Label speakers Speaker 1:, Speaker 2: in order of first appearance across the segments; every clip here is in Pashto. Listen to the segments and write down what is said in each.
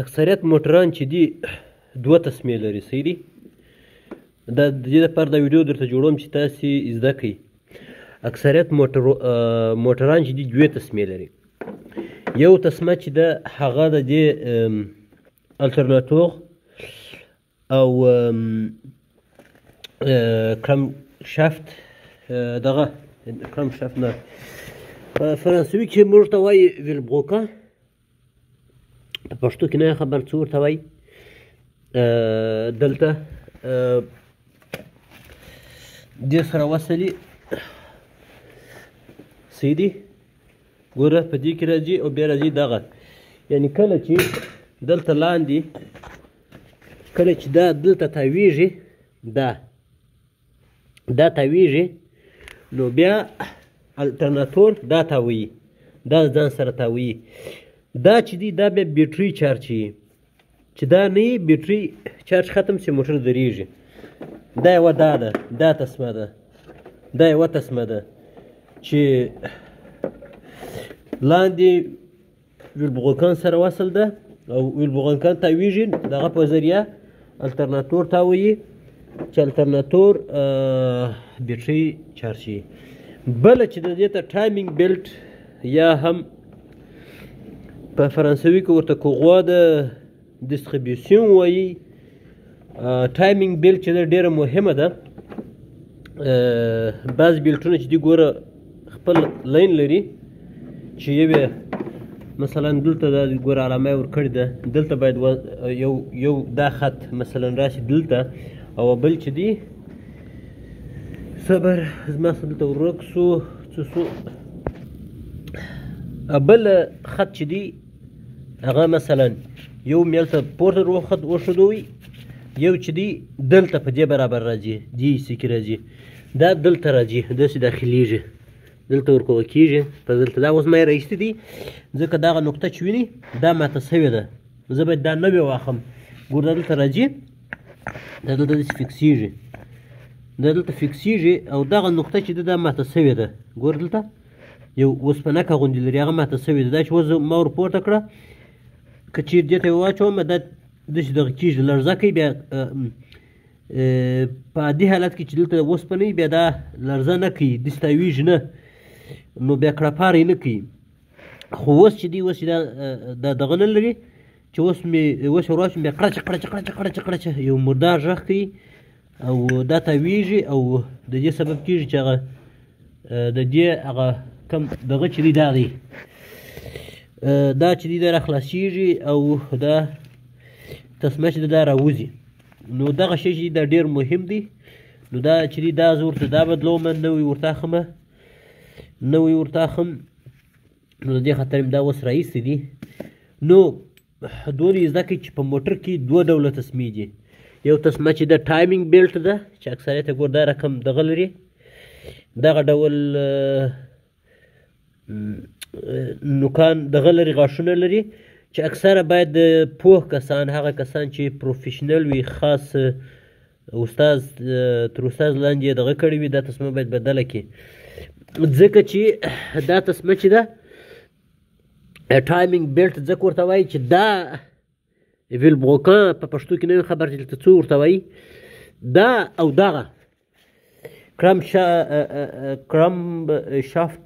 Speaker 1: اکثریت موټران چې دي دوه تسمې لري. صحیح دي؟ دا د دې لپاره دا ویډیو درته جوړوم چې تاسې زده کړئ. اکثریت موټران چې دي دوې تسمې لري. یو تسمه چې ده هغه د دې الټرناتور او کرم شافت دغه کرم شافت نه په فرانسوي کې موږ ته وایي ویلبروکا، په پښتو کې نه خبر څه ورته وایي. دلته دې سره وصلي. صحیح دي؟ ګوره په دې کې راځي او بیا راځي دغه، یعنې کله چې دلته لاندې کله چې دا دلته تاویږي، دا تاویږي، نو بیا الټرناتور دا تاویي، دا ځان سره تاویي. دا چې دی دا بیا بیټري چارجوي، چې دا نه وي بیټري چارج ختم شي موټر درېږي. دا یوه ده، دا تسمه ده، دا یوه تسمه ده چې لاندې ویلبروکان سره وصل ده او ویلبروکان تاویږي، دغه په ذریعه الټرناتور تاویي چې الټرناتور بیټري چارجوي. بله چې د دې ته ټایمینګ بیلټ یا هم په فرانسوي کې ورته کوغوا د ډسټریبیوسیون وایي. ټایمینګ بیلټ چې ده ډېره مهمه ده. بعض بیلټونه چې دي ګوره خپل لین لري، چې یو مثلا دلته دا ګوره علامه یې ورکړې ده، دلته باید یو دا خط مثلا راشي دلته، او بل چې دی صبر زما څه دلته ورک سو څه سو، بل خط چې دی هغه مثلا یو میل ته پورته خط وښودوي، یو چې دی دلته په دې برابر راځي، دې حصې کې راځي، دا دلته راځي، داسې داخلیږي، دلته ورکوه کېږي په دلته. دا اوس ما یې راایستې دي ځکه دغه نقطه چې ویني دا ماته سوې ده، زه باید دا نوې واخلم. ګوره دا دلته راځي، دا دلته داسې فکسېږي، دا دلته فکسېږي، او دغه نقطه چې ده دا ماته سوې ده. ګوره دلته یو اوسپنکه غوندې لري، هغه ماته سوې ده. دا چې اوس ما ور پورته کړه، که چیرې دې ته یې واچوم دا داسې دغه کېږي، لړزه کوي. بیا په عادي حالت کې چې دلته اوسپنه وي بیا دا لړزه نه کوي، داسې تاویږي نه، نو بیا کړپاره یې نه کوي. خو اوس چې دی اوس دا دغه نه لري چې اوس مې ور واچوم بیا کړچ کړچ کړچ کړچ کړچ یو مردار غږ کوي او دا تاویږي، او د دې سبب کېږي چې هغه د دې هغه کم دغه چې دی دا دی، دا چې دی دا راخلاصېږي او دا تسمه چې دا راوځي. نو دغه شی چې دا ډېر مهم دی. نو دا چې دی دا زه ورته دا بدلوم، نوی ورته اخلم، نوی ورته اخلم. نو د دې خاطر مې دا اوس راایستې دي. نو دونه یې زده کړئ چې په موټر کې دوه ډوله تسمې دي. یو تسمه چې ده ټایمینګ بیلټ ده، چې اکثریت یې ګوره دا رقم دغه لري، دغه ډول نوکان دغه لري، غاښونه لري، چې اکثره باید پوه کسان، هغه کسان چې پروفیشنل وي، خاص استاز تر استاز لاندې یې دغه کړې وي، دا تسمه باید بدله کړي. ځکه چې دا تسمه چې ده ټایمینګ بیلټ ځکه ورته وایي چې دا ویلبروکان په پښتو کې نه خبر چې دلته څه ورته وایي، دا او دغه کرم شافت،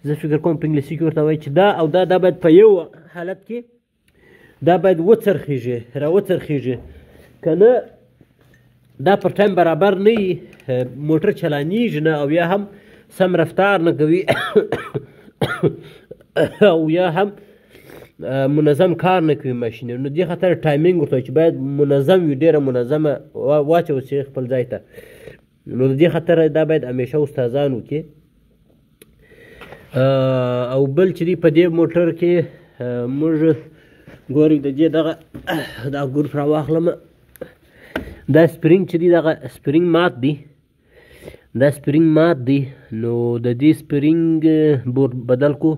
Speaker 1: زه فکر کوم په انګلیسي کې ورته وایي چې دا او دا باید په یو حالت کې دا باید وڅرخېږي، راوڅرخېږي، که نه دا پر ټایم برابر نه وي، موټر چلانېږي نه، او یا هم سم رفتار نه کوي او یا هم منظم کار نه کوي ماشین. نو دې خاطر ټایمینګ ورته چې باید منظم وي، ډېره منظمه واچوي خپل ځای ته. نو د دې خاطر دا باید همیشه استادان وکړي. او بل چې دی په دې موټر کې موږ ګورئ د دې دغه دا ګروپ راواخلم، دا سپرینګ چې دی دغه سپرینګ مات دی، دا سپرینګ مات دی. نو د دې سپرینګ بورډ بدل کو،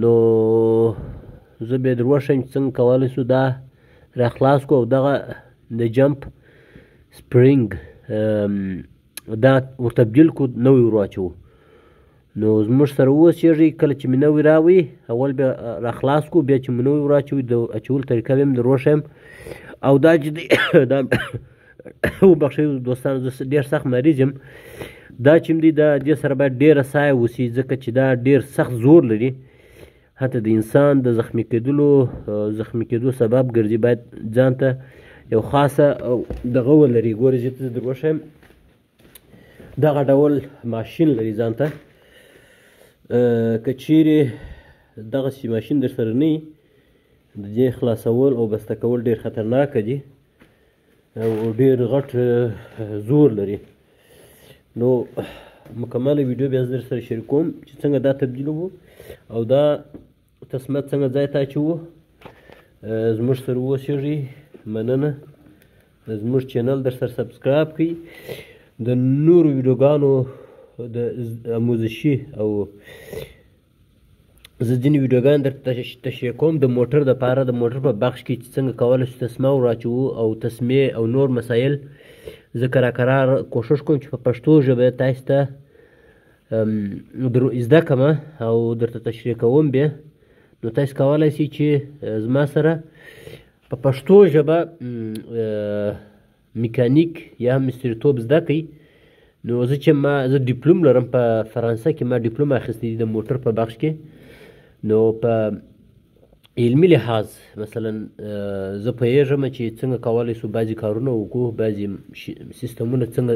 Speaker 1: نو زه بیا در وښیم چې څنګه کولی شو دا راخلاص کو، او دغه د جمپ سپرینګ دا ورتبدیل کو، نوی ور واچوو. نو زموږ سره واوسېږئ. کله چې مې نوی راوړي اول بیا راخلاص کړو، بیا چې مې نوی ور اچوي د اچولو طریقه به هم در وښیم. او دا چې دی دا وبخښئ دوستانو زه ډېر سخت مریض یم. دا چې دی دا دې سره باید ډېره سایه وسي، ځکه چې دا ډېر سخت زور لري، حتی د انسان د زخمي کېدو سبب ګرځي. باید ځان ته یو خاصه دغه ولري. ګورئ زه ته در وښیم، دغه ډول ماشین لري ځان ته. که چیرې دغسې ماشین در سره نه وي، د دې خلاصول او بسته کول ډېر خطرناکه دي او ډېر غټ زور لري. نو مکمله ویډیو بیا زه در سره شریکوم چې څنګه دا تبدیلوو او دا تسمه څنګه ځای ته اچوو. زموږ سره واوسېږئ، مننه. زموږ چینل در سره سبسکرایب کړئ. د نورو ویډیوګانو د آموزشي او زه ځینې ویډیوګانې درته تشریح کوم د موټر دپاره، د موټر په بخش کې چې څنګه کولی شو تسمه ور اچوو او تسمې او نور مسایل زه کرار کوښښ کوم چې په پښتو ژبه تاسو ته زده کړم او درته تشریح کوم بیا. نو تاسو کولی شئ چې زما سره په پښتو ژبه میکانیک یا مستریتوب زده کړئ. نو زه ډیپلوم لرم په فرانسه کې، ما ډیپلوم اخیستی دی د موټر په بخش کې. نو په علمي لحاظ مثلا زه پوهېږم چې څنګه کولی شو بعضې کارونه وکړو، بعضې سیستمونه څنګه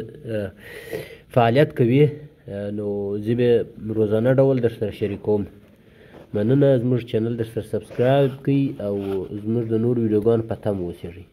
Speaker 1: فعالیت کوي. نو زه به روزانه ډول در سره شریکوم. مننه. زموږ چینل در سره سبسکرایب کړئ او زموږ د نورو ویډیوګانو په تمه اوسېږئ.